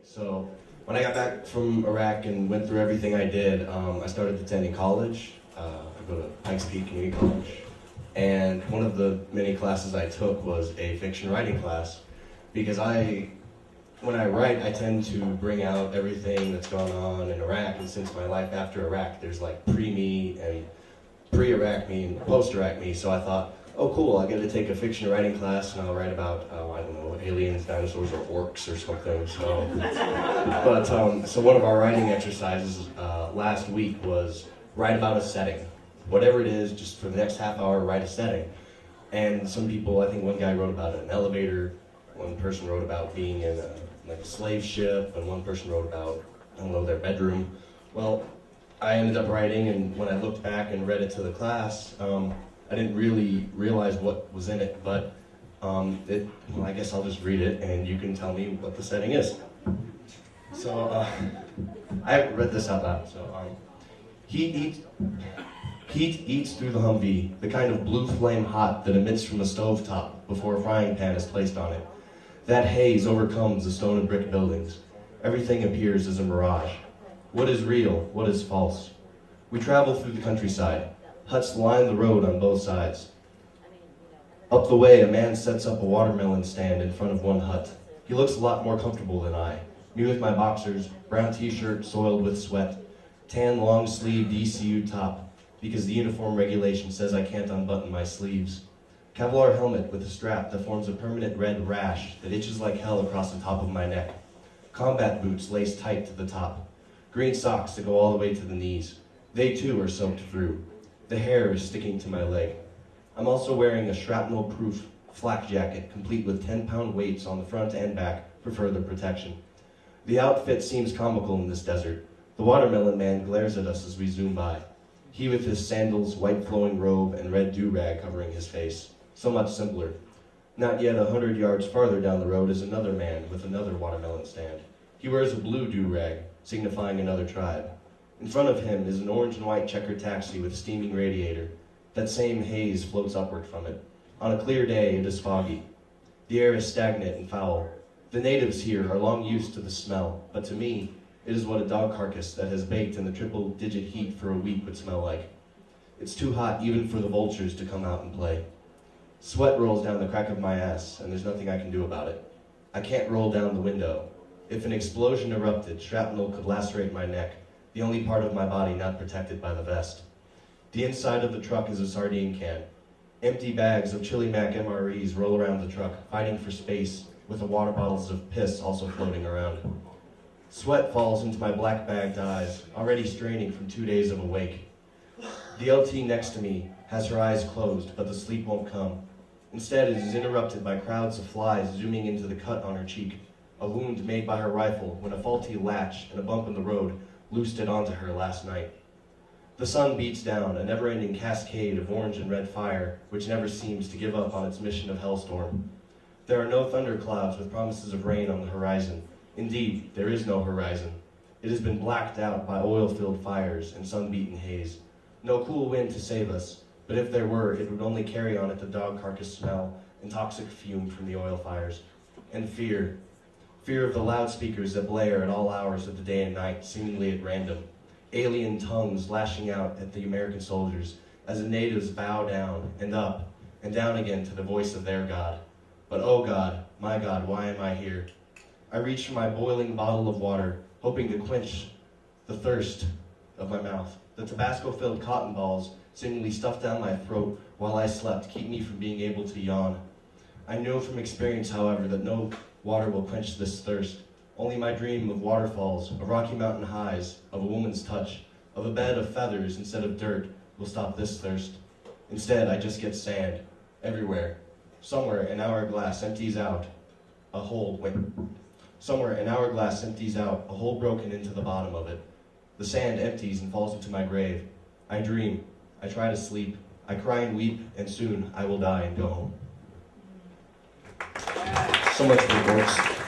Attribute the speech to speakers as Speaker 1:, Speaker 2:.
Speaker 1: So when I got back from Iraq and went through everything I did, I started attending college. I go to Pikes Peak Community College. And one of the many classes I took was a fiction writing class. Because when I write, I tend to bring out everything that's gone on in Iraq. And since my life after Iraq, there's like pre-me and pre-Iraq me and post-Iraq me. So I thought, oh cool, I get to take a fiction writing class and I'll write about, I don't know, aliens, dinosaurs, or orcs or something. So one of our writing exercises last week was write about a setting. Whatever it is, just for the next half hour, write a setting. And some people, I think one guy wrote about an elevator, one person wrote about being in a slave ship, and one person wrote about, I don't know, their bedroom. Well, I ended up writing, and when I looked back and read it to the class, I didn't really realize what was in it, but I guess I'll just read it, and you can tell me what the setting is. So, I read this out loud. So, heat eats through the Humvee, the kind of blue flame hot that emits from the stovetop before a frying pan is placed on it. That haze overcomes the stone and brick buildings. Everything appears as a mirage. What is real? What is false? We travel through the countryside. Huts line the road on both sides. Up the way, a man sets up a watermelon stand in front of one hut. He looks a lot more comfortable than I. Me with my boxers, brown t-shirt soiled with sweat, tan long-sleeved ECU top, because the uniform regulation says I can't unbutton my sleeves. Kevlar helmet with a strap that forms a permanent red rash that itches like hell across the top of my neck. Combat boots laced tight to the top. Green socks that go all the way to the knees. They too are soaked through. The hair is sticking to my leg. I'm also wearing a shrapnel-proof flak jacket, complete with 10-pound weights on the front and back for further protection. The outfit seems comical in this desert. The watermelon man glares at us as we zoom by. He with his sandals, white flowing robe, and red do-rag covering his face. So much simpler. Not yet 100 yards farther down the road is another man with another watermelon stand. He wears a blue do-rag, signifying another tribe. In front of him is an orange and white checkered taxi with a steaming radiator. That same haze floats upward from it. On a clear day, it is foggy. The air is stagnant and foul. The natives here are long used to the smell, but to me, it is what a dog carcass that has baked in the triple-digit heat for a week would smell like. It's too hot even for the vultures to come out and play. Sweat rolls down the crack of my ass, and there's nothing I can do about it. I can't roll down the window. If an explosion erupted, shrapnel could lacerate my neck, the only part of my body not protected by the vest. The inside of the truck is a sardine can. Empty bags of Chili Mac MREs roll around the truck, fighting for space, with the water bottles of piss also floating around. Sweat falls into my black-bagged eyes, already straining from 2 days of awake. The LT next to me has her eyes closed, but the sleep won't come. Instead, it is interrupted by crowds of flies zooming into the cut on her cheek, a wound made by her rifle when a faulty latch and a bump in the road loosed it onto her last night. The sun beats down, a never-ending cascade of orange and red fire, which never seems to give up on its mission of hellstorm. There are no thunderclouds with promises of rain on the horizon. Indeed, there is no horizon. It has been blacked out by oil-filled fires and sun-beaten haze. No cool wind to save us, but if there were, it would only carry on it the dog carcass smell and toxic fume from the oil fires. And fear. Fear of the loudspeakers that blare at all hours of the day and night, seemingly at random. Alien tongues lashing out at the American soldiers as the natives bow down and up and down again to the voice of their God. But oh God, my God, why am I here? I reach for my boiling bottle of water, hoping to quench the thirst of my mouth. The Tabasco-filled cotton balls seemingly stuffed down my throat while I slept keep me from being able to yawn. I know from experience, however, that no water will quench this thirst. Only my dream of waterfalls, of Rocky Mountain highs, of a woman's touch, of a bed of feathers instead of dirt will stop this thirst. Instead, I just get sand, everywhere. Somewhere an hourglass empties out a hole broken into the bottom of it. The sand empties and falls into my grave. I dream. I try to sleep. I cry and weep, and soon I will die and go home. So much for the words.